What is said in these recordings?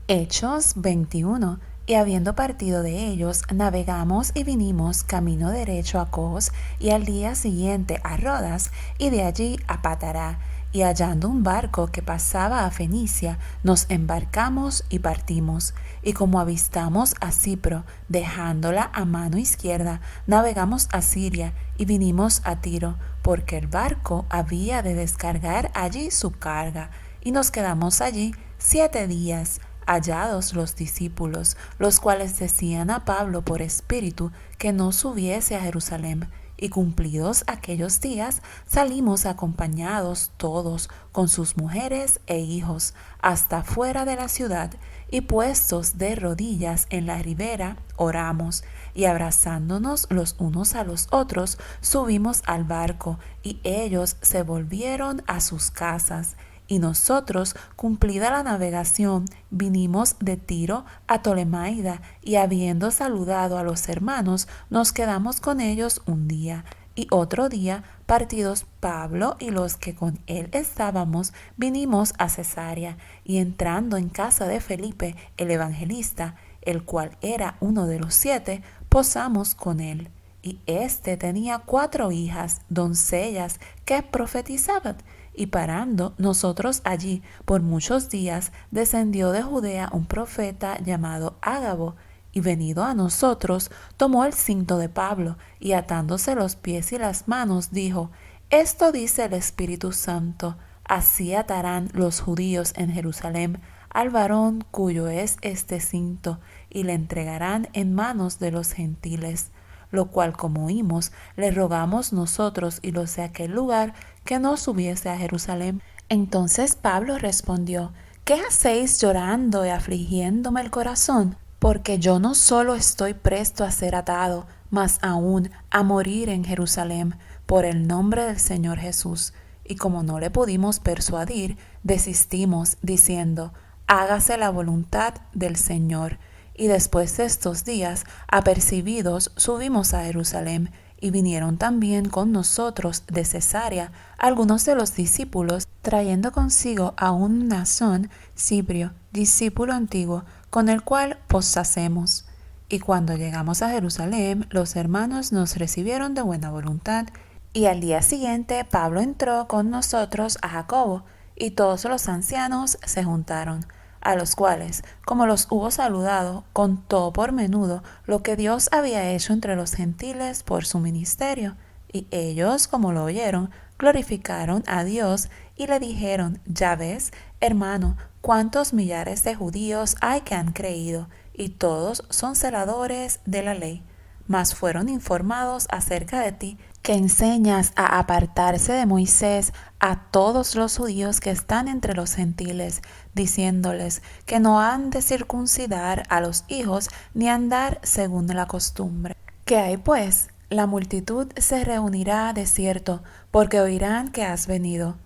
Hechos 21. Y habiendo partido de ellos, navegamos y vinimos camino derecho a Cos, y al día siguiente a Rodas, y de allí a Patará. Y hallando un barco que pasaba a Fenicia, nos embarcamos y partimos. Y como avistamos a Cipro, dejándola a mano izquierda, navegamos a Siria y vinimos a Tiro, porque el barco había de descargar allí su carga. Y nos quedamos allí 7 días, hallados los discípulos, los cuales decían a Pablo por espíritu que no subiese a Jerusalén. Y cumplidos aquellos días, salimos acompañados todos con sus mujeres e hijos hasta fuera de la ciudad, y puestos de rodillas en la ribera, oramos, y abrazándonos los unos a los otros, subimos al barco, y ellos se volvieron a sus casas. Y nosotros, cumplida la navegación, vinimos de Tiro a Tolemaida, y habiendo saludado a los hermanos, nos quedamos con ellos un día. Y otro día, partidos Pablo y los que con él estábamos, vinimos a Cesarea, y entrando en casa de Felipe el evangelista, el cual era uno de los 7, posamos con él. Y éste tenía 4 hijas, doncellas, que profetizaban. Y parando nosotros allí por muchos días, descendió de Judea un profeta llamado Ágabo, y venido a nosotros, tomó el cinto de Pablo, y atándose los pies y las manos, dijo: Esto dice el Espíritu Santo, así atarán los judíos en Jerusalén al varón cuyo es este cinto, y le entregarán en manos de los gentiles. Lo cual, como oímos, le rogamos nosotros y los de aquel lugar que no subiese a Jerusalén. Entonces Pablo respondió: ¿Qué hacéis llorando y afligiéndome el corazón? Porque yo no solo estoy presto a ser atado, mas aún a morir en Jerusalén por el nombre del Señor Jesús. Y como no le pudimos persuadir, desistimos, diciendo: Hágase la voluntad del Señor. Y después de estos días, apercibidos, subimos a Jerusalén, y vinieron también con nosotros de Cesarea algunos de los discípulos, trayendo consigo a un Mnasón, Ciprio, discípulo antiguo, con el cual posasemos. Y cuando llegamos a Jerusalén, los hermanos nos recibieron de buena voluntad. Y al día siguiente Pablo entró con nosotros a Jacobo, y todos los ancianos se juntaron, a los cuales, como los hubo saludado, contó por menudo lo que Dios había hecho entre los gentiles por su ministerio. Y ellos, como lo oyeron, glorificaron a Dios y le dijeron: Ya ves, hermano, cuántos millares de judíos hay que han creído, y todos son celadores de la ley. Mas fueron informados acerca de ti, que enseñas a apartarse de Moisés a todos los judíos que están entre los gentiles, diciéndoles que no han de circuncidar a los hijos ni andar según la costumbre. ¿Qué hay pues? La multitud se reunirá de cierto, porque oirán que has venido.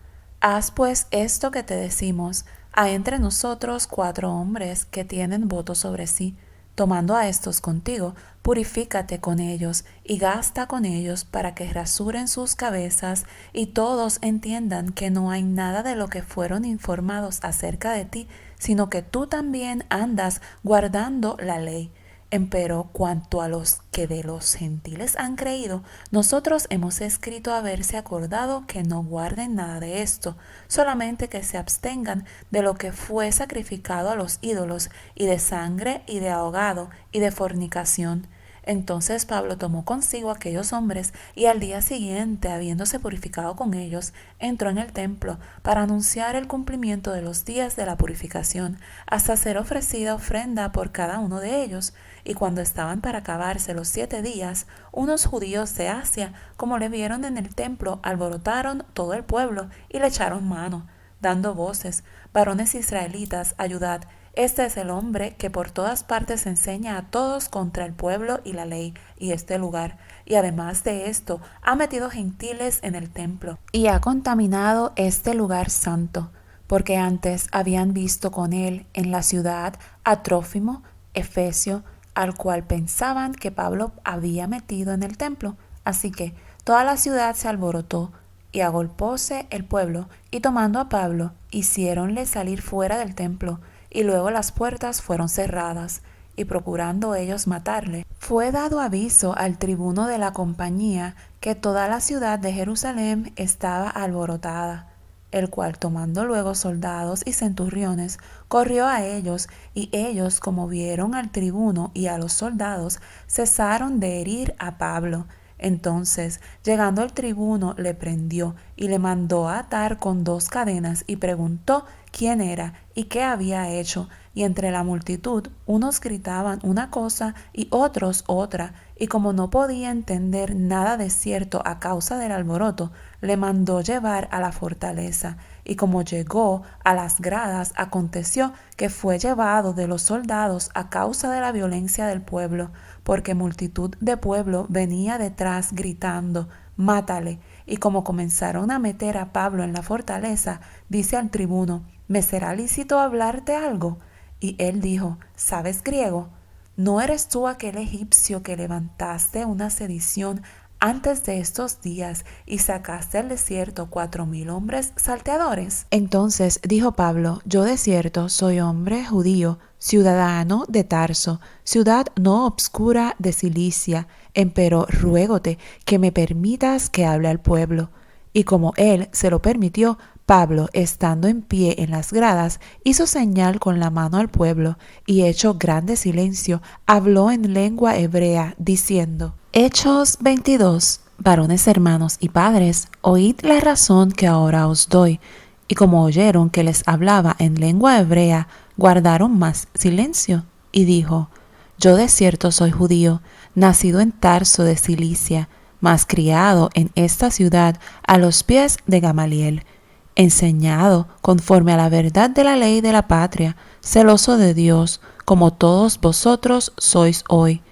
Haz pues esto que te decimos: hay entre nosotros 4 hombres que tienen voto sobre sí. Tomando a estos contigo, purifícate con ellos y gasta con ellos para que rasuren sus cabezas, y todos entiendan que no hay nada de lo que fueron informados acerca de ti, sino que tú también andas guardando la ley. Empero cuanto a los que de los gentiles han creído, nosotros hemos escrito haberse acordado que no guarden nada de esto, solamente que se abstengan de lo que fue sacrificado a los ídolos, y de sangre, y de ahogado, y de fornicación. Entonces Pablo tomó consigo aquellos hombres, y al día siguiente, habiéndose purificado con ellos, entró en el templo para anunciar el cumplimiento de los días de la purificación, hasta ser ofrecida ofrenda por cada uno de ellos. Y cuando estaban para acabarse los 7 días, unos judíos de Asia, como le vieron en el templo, alborotaron todo el pueblo y le echaron mano, dando voces: Varones israelitas, ayudad. Este es el hombre que por todas partes enseña a todos contra el pueblo y la ley y este lugar. Y además de esto, ha metido gentiles en el templo y ha contaminado este lugar santo, porque antes habían visto con él en la ciudad a Trófimo, Efesio, al cual pensaban que Pablo había metido en el templo. Así que toda la ciudad se alborotó, y agolpóse el pueblo, y tomando a Pablo, hiciéronle salir fuera del templo, y luego las puertas fueron cerradas, y procurando ellos matarle, fue dado aviso al tribuno de la compañía que toda la ciudad de Jerusalén estaba alborotada, el cual tomando luego soldados y centuriones, corrió a ellos, y ellos, como vieron al tribuno y a los soldados, cesaron de herir a Pablo. Entonces, llegando el tribuno, le prendió y le mandó a atar con 2 cadenas y preguntó quién era y qué había hecho. Y entre la multitud, unos gritaban una cosa y otros otra, y como no podía entender nada de cierto a causa del alboroto, le mandó llevar a la fortaleza. Y como llegó a las gradas, aconteció que fue llevado de los soldados a causa de la violencia del pueblo, porque multitud de pueblo venía detrás gritando: «Mátale». Y como comenzaron a meter a Pablo en la fortaleza, dice al tribuno: «¿Me será lícito hablarte algo?». Y él dijo: «¿Sabes griego? ¿No eres tú aquel egipcio que levantaste una sedición antes de estos días y sacaste al desierto 4,000 hombres salteadores?». Entonces dijo Pablo: «Yo de cierto soy hombre judío, ciudadano de Tarso, ciudad no obscura de Cilicia, empero ruégote que me permitas que hable al pueblo». Y como él se lo permitió, Pablo, estando en pie en las gradas, hizo señal con la mano al pueblo, y hecho grande silencio, habló en lengua hebrea, diciendo: Hechos 22. Varones hermanos y padres, oíd la razón que ahora os doy. Y como oyeron que les hablaba en lengua hebrea, guardaron más silencio. Y dijo: Yo de cierto soy judío, nacido en Tarso de Cilicia, mas criado en esta ciudad a los pies de Gamaliel, enseñado conforme a la verdad de la ley de la patria, celoso de Dios, como todos vosotros sois hoy,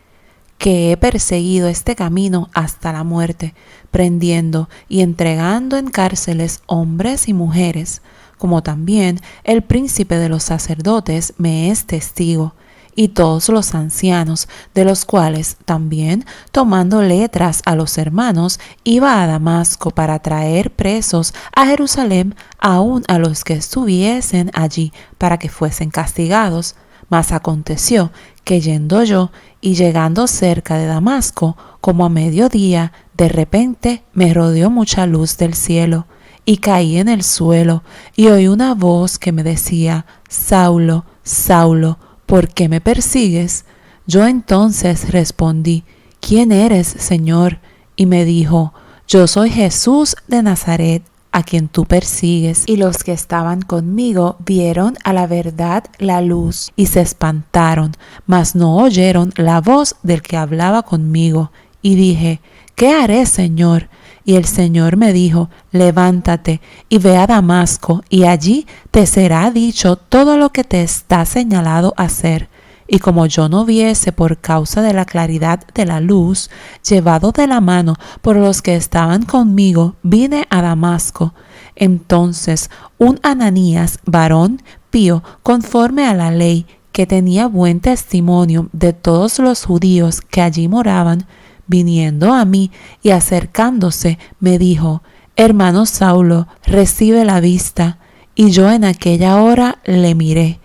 que he perseguido este camino hasta la muerte, prendiendo y entregando en cárceles hombres y mujeres, como también el príncipe de los sacerdotes me es testigo, y todos los ancianos, de los cuales también, tomando letras a los hermanos, iba a Damasco para traer presos a Jerusalén aun a los que estuviesen allí, para que fuesen castigados. Mas aconteció que yendo yo y llegando cerca de Damasco, como a mediodía, de repente me rodeó mucha luz del cielo, y caí en el suelo, y oí una voz que me decía: Saulo, Saulo, ¿por qué me persigues? Yo entonces respondí: ¿Quién eres, Señor? Y me dijo: Yo soy Jesús de Nazaret, a quien tú persigues. Y los que estaban conmigo vieron a la verdad la luz, y se espantaron, mas no oyeron la voz del que hablaba conmigo. Y dije: ¿Qué haré, Señor? Y el Señor me dijo: Levántate y ve a Damasco, y allí te será dicho todo lo que te está señalado hacer. Y como yo no viese por causa de la claridad de la luz, llevado de la mano por los que estaban conmigo, vine a Damasco. Entonces un Ananías, varón pío conforme a la ley, que tenía buen testimonio de todos los judíos que allí moraban, viniendo a mí y acercándose, me dijo: Hermano Saulo, recibe la vista. Y yo en aquella hora le miré.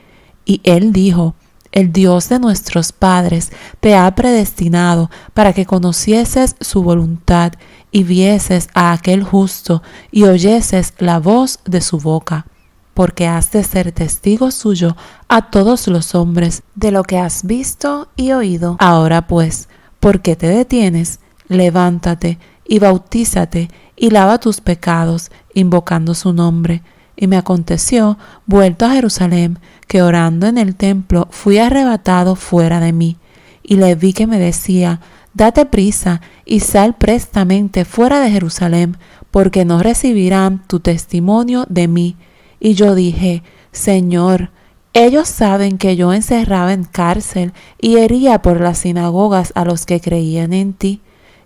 Y él dijo: El Dios de nuestros padres te ha predestinado para que conocieses su voluntad, y vieses a aquel justo, y oyeses la voz de su boca, porque has de ser testigo suyo a todos los hombres de lo que has visto y oído. Ahora pues, ¿por qué te detienes? Levántate y bautízate y lava tus pecados, invocando su nombre. Y me aconteció, vuelto a Jerusalén, que orando en el templo fui arrebatado fuera de mí. Y le vi que me decía: Date prisa y sal prestamente fuera de Jerusalén, porque no recibirán tu testimonio de mí. Y yo dije: Señor, ellos saben que yo encerraba en cárcel y hería por las sinagogas a los que creían en ti.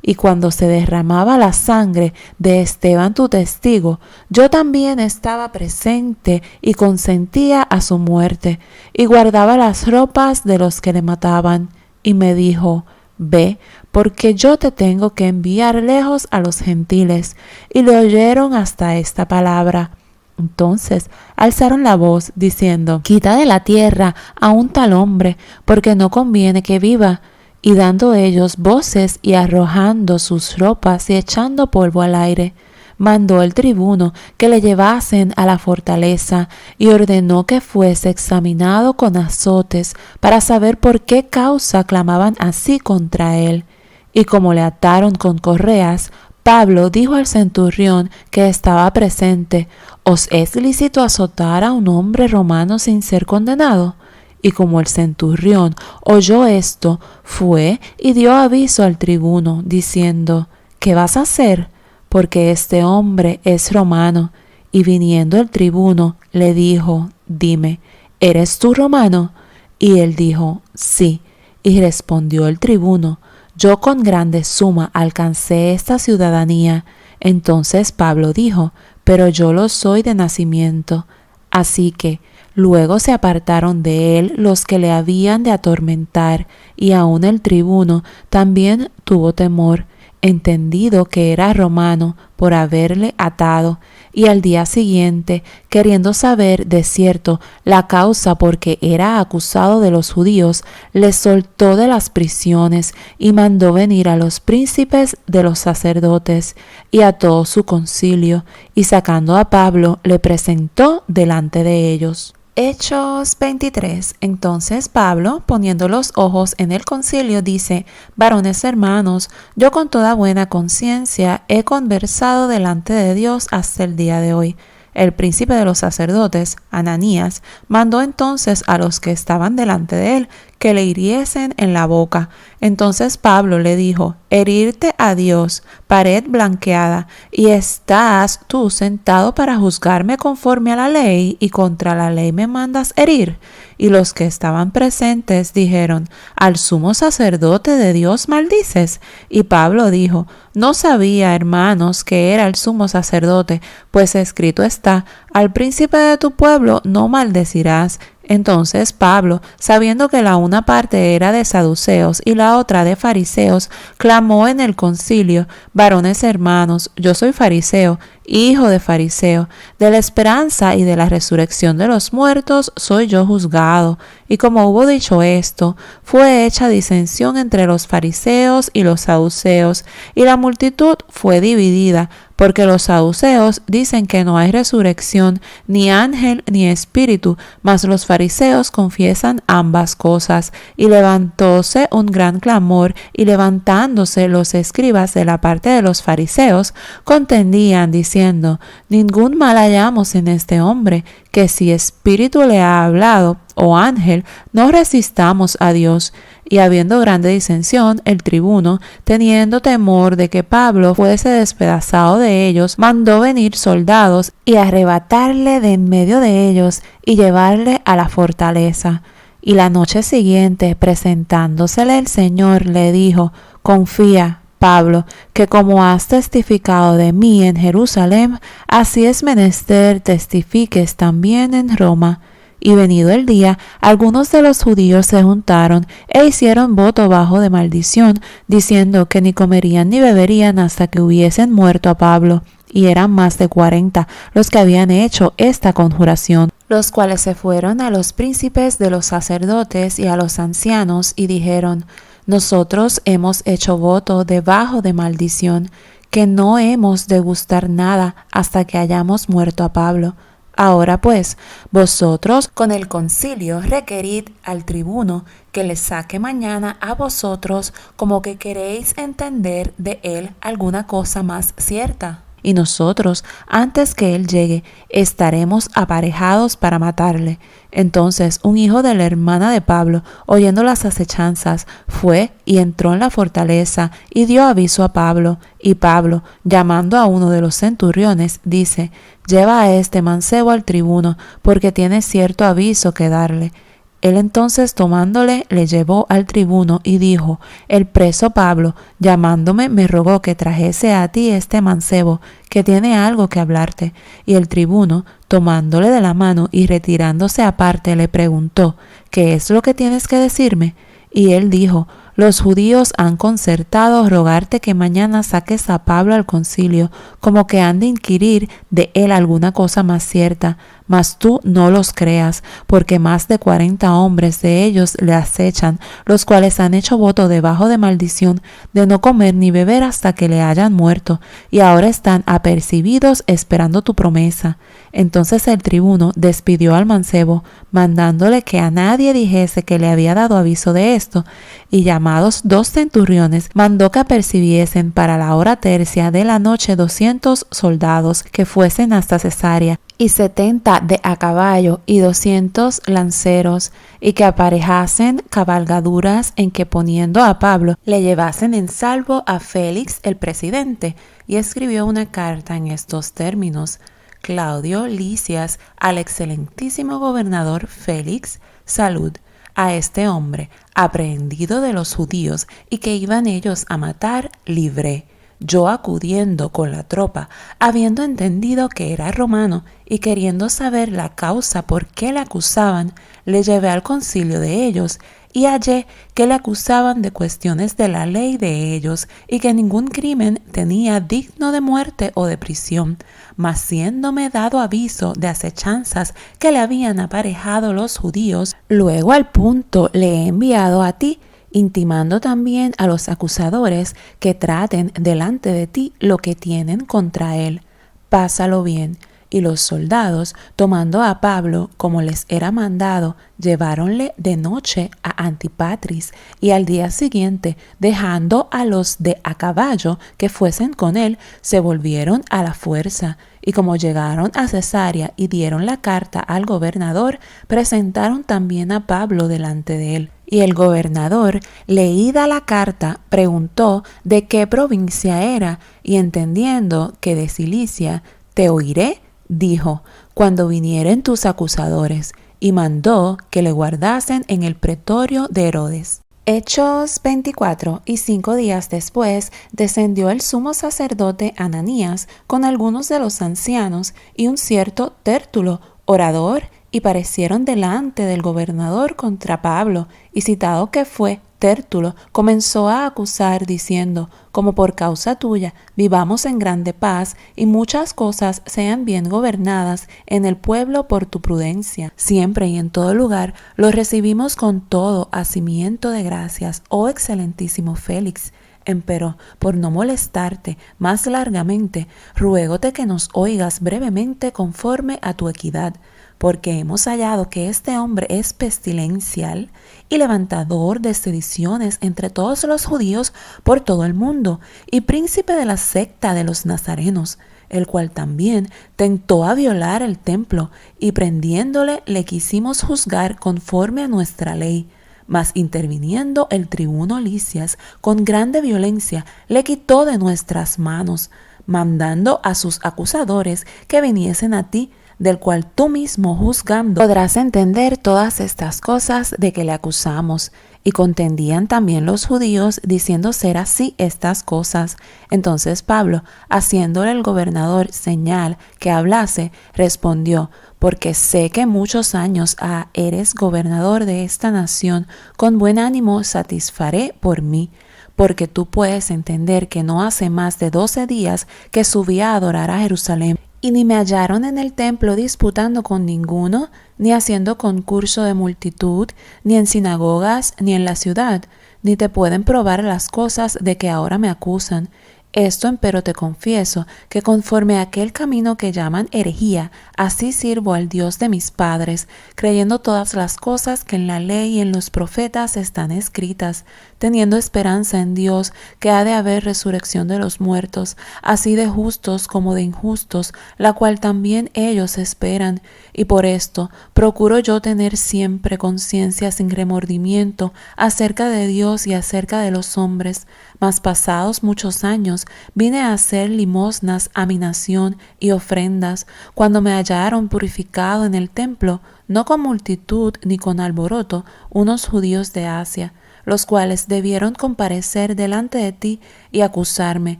Y cuando se derramaba la sangre de Esteban tu testigo, yo también estaba presente y consentía a su muerte, y guardaba las ropas de los que le mataban. Y me dijo: Ve, porque yo te tengo que enviar lejos a los gentiles. Y le oyeron hasta esta palabra. Entonces alzaron la voz, diciendo: quita de la tierra a un tal hombre, porque no conviene que viva. Y dando ellos voces y arrojando sus ropas y echando polvo al aire, mandó el tribuno que le llevasen a la fortaleza y ordenó que fuese examinado con azotes para saber por qué causa clamaban así contra él. Y como le ataron con correas, Pablo dijo al centurión que estaba presente: ¿Os es lícito azotar a un hombre romano sin ser condenado? Y como el centurión oyó esto, fue y dio aviso al tribuno, diciendo: ¿qué vas a hacer? Porque este hombre es romano. Y viniendo el tribuno, le dijo: dime, ¿eres tú romano? Y él dijo: sí. Y respondió el tribuno: yo con grande suma alcancé esta ciudadanía. Entonces Pablo dijo: pero yo lo soy de nacimiento. Así que luego se apartaron de él los que le habían de atormentar, y aun el tribuno también tuvo temor, entendido que era romano, por haberle atado. Y al día siguiente, queriendo saber de cierto la causa por que era acusado de los judíos, le soltó de las prisiones y mandó venir a los príncipes de los sacerdotes y a todo su concilio, y sacando a Pablo le presentó delante de ellos. Hechos 23. Entonces Pablo, poniendo los ojos en el concilio, dice: varones hermanos, yo con toda buena conciencia he conversado delante de Dios hasta el día de hoy. El príncipe de los sacerdotes, Ananías, mandó entonces a los que estaban delante de él que le hiriesen en la boca. Entonces Pablo le dijo: herirte a Dios, pared blanqueada, y estás tú sentado para juzgarme conforme a la ley, y contra la ley me mandas herir. Y los que estaban presentes dijeron: ¿al sumo sacerdote de Dios maldices? Y Pablo dijo: no sabía, hermanos, que era el sumo sacerdote, pues escrito está: al príncipe de tu pueblo no maldecirás. Entonces Pablo, sabiendo que la una parte era de saduceos y la otra de fariseos, clamó en el concilio: varones hermanos, yo soy fariseo, hijo de fariseo, de la esperanza y de la resurrección de los muertos soy yo juzgado. Y como hubo dicho esto, fue hecha disensión entre los fariseos y los saduceos, y la multitud fue dividida, porque los saduceos dicen que no hay resurrección, ni ángel, ni espíritu, mas los fariseos confiesan ambas cosas. Y levantóse un gran clamor, y levantándose los escribas de la parte de los fariseos, contendían, diciendo: ningún mal hallamos en este hombre, que si espíritu le ha hablado, o ángel, no resistamos a Dios. Y habiendo grande disensión, el tribuno, teniendo temor de que Pablo fuese despedazado de ellos, mandó venir soldados y arrebatarle de en medio de ellos y llevarle a la fortaleza. Y la noche siguiente, presentándosele el Señor, le dijo: confía, Pablo, que como has testificado de mí en Jerusalén, así es menester testifiques también en Roma. Y venido el día, algunos de los judíos se juntaron e hicieron voto bajo de maldición, diciendo que ni comerían ni beberían hasta que hubiesen muerto a Pablo. Y eran más de 40 los que habían hecho esta conjuración, los cuales se fueron a los príncipes de los sacerdotes y a los ancianos y dijeron: nosotros hemos hecho voto debajo de maldición, que no hemos de gustar nada hasta que hayamos muerto a Pablo. Ahora pues, vosotros con el concilio requerid al tribuno que le saque mañana a vosotros, como que queréis entender de él alguna cosa más cierta. Y nosotros, antes que él llegue, estaremos aparejados para matarle. Entonces un hijo de la hermana de Pablo, oyendo las acechanzas, fue y entró en la fortaleza y dio aviso a Pablo. Y Pablo, llamando a uno de los centuriones, dice: lleva a este mancebo al tribuno, porque tiene cierto aviso que darle. Él entonces tomándole le llevó al tribuno y dijo: el preso Pablo, llamándome, me rogó que trajese a ti este mancebo, que tiene algo que hablarte. Y el tribuno, tomándole de la mano y retirándose aparte, le preguntó: ¿qué es lo que tienes que decirme? Y él dijo: los judíos han concertado rogarte que mañana saques a Pablo al concilio, como que han de inquirir de él alguna cosa más cierta. Mas tú no los creas, porque más de 40 hombres de ellos le acechan, los cuales han hecho voto debajo de maldición de no comer ni beber hasta que le hayan muerto, y ahora están apercibidos esperando tu promesa. Entonces el tribuno despidió al mancebo, mandándole que a nadie dijese que le había dado aviso de esto, y llamados 2 centuriones, mandó que apercibiesen para la hora tercia de la noche 200 soldados que fuesen hasta Cesarea, y 70 de a caballo y 200 lanceros, y que aparejasen cabalgaduras en que poniendo a Pablo le llevasen en salvo a Félix el presidente. Y escribió una carta en estos términos: Claudio Lisias, al excelentísimo gobernador Félix, salud. A este hombre, aprehendido de los judíos y que iban ellos a matar, libré. Yo acudiendo con la tropa, habiendo entendido que era romano y queriendo saber la causa por qué le acusaban, le llevé al concilio de ellos y hallé que le acusaban de cuestiones de la ley de ellos y que ningún crimen tenía digno de muerte o de prisión, mas siéndome dado aviso de acechanzas que le habían aparejado los judíos, luego al punto le he enviado a ti, intimando también a los acusadores que traten delante de ti lo que tienen contra él. Pásalo bien. Y los soldados, tomando a Pablo como les era mandado, lleváronle de noche a Antipatris, y al día siguiente, dejando a los de a caballo que fuesen con él, se volvieron a la fuerza. Y como llegaron a Cesarea y dieron la carta al gobernador, presentaron también a Pablo delante de él. Y el gobernador, leída la carta, preguntó de qué provincia era, y entendiendo que de Cilicia, te oiré, dijo, cuando vinieren tus acusadores, y mandó que le guardasen en el pretorio de Herodes. Hechos 24. Y 5 días después descendió el sumo sacerdote Ananías con algunos de los ancianos y un cierto Tértulo, orador, y parecieron delante del gobernador contra Pablo, y citado que fue Tértulo, comenzó a acusar diciendo: como por causa tuya vivamos en grande paz y muchas cosas sean bien gobernadas en el pueblo por tu prudencia. Siempre y en todo lugar lo recibimos con todo hacimiento de gracias, oh excelentísimo Félix. Empero, por no molestarte más largamente, ruégote que nos oigas brevemente conforme a tu equidad, porque hemos hallado que este hombre es pestilencial y levantador de sediciones entre todos los judíos por todo el mundo, y príncipe de la secta de los nazarenos, el cual también tentó a violar el templo, y prendiéndole le quisimos juzgar conforme a nuestra ley. Mas interviniendo el tribuno Lisias con grande violencia, le quitó de nuestras manos, mandando a sus acusadores que viniesen a ti, del cual tú mismo juzgando podrás entender todas estas cosas de que le acusamos. Y contendían también los judíos, diciendo ser así estas cosas. Entonces Pablo, haciéndole el gobernador señal que hablase, respondió: porque sé que muchos años eres gobernador de esta nación, con buen ánimo satisfaré por mí. Porque tú puedes entender que no hace más de 12 días que subí a adorar a Jerusalén, y ni me hallaron en el templo disputando con ninguno, ni haciendo concurso de multitud, ni en sinagogas, ni en la ciudad, ni te pueden probar las cosas de que ahora me acusan. Esto empero te confieso, que conforme a aquel camino que llaman herejía, así sirvo al Dios de mis padres, creyendo todas las cosas que en la ley y en los profetas están escritas, teniendo esperanza en Dios, que ha de haber resurrección de los muertos, así de justos como de injustos, la cual también ellos esperan. Y por esto procuro yo tener siempre conciencia sin remordimiento acerca de Dios y acerca de los hombres. Mas pasados muchos años vine a hacer limosnas a mi nación y ofrendas, cuando me hallaron purificado en el templo, no con multitud ni con alboroto, unos judíos de Asia, los cuales debieron comparecer delante de ti y acusarme,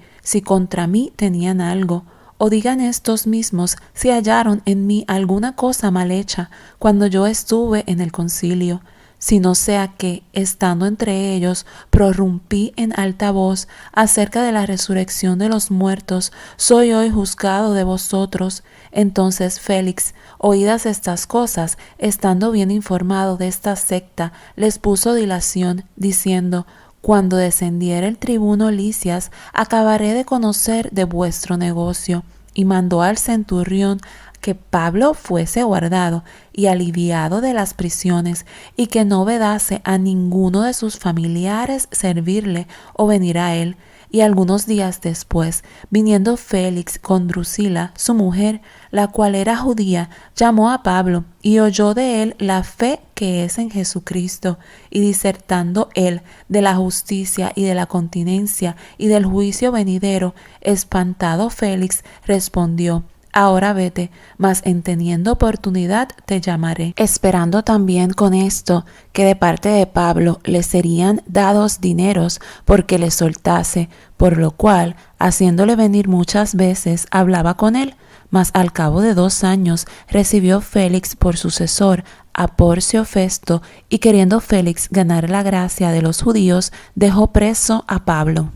si contra mí tenían algo. O digan estos mismos si hallaron en mí alguna cosa mal hecha cuando yo estuve en el concilio. sino sea que, estando entre ellos, prorrumpí en alta voz acerca de la resurrección de los muertos, soy hoy juzgado de vosotros. Entonces Félix, oídas estas cosas, estando bien informado de esta secta, les puso dilación, diciendo: cuando descendiere el tribuno Lisias, acabaré de conocer de vuestro negocio. Y mandó al centurión que Pablo fuese guardado y aliviado de las prisiones, y que no vedase a ninguno de sus familiares servirle o venir a él. Y algunos días después, viniendo Félix con Drusila, su mujer, la cual era judía, llamó a Pablo y oyó de él la fe que es en Jesucristo, y disertando él de la justicia y de la continencia y del juicio venidero, espantado Félix respondió: ahora vete, mas en teniendo oportunidad te llamaré. Esperando también con esto que de parte de Pablo le serían dados dineros porque le soltase, por lo cual, haciéndole venir muchas veces, hablaba con él. Mas al cabo de 2 años recibió Félix por sucesor a Porcio Festo, y queriendo Félix ganar la gracia de los judíos, dejó preso a Pablo.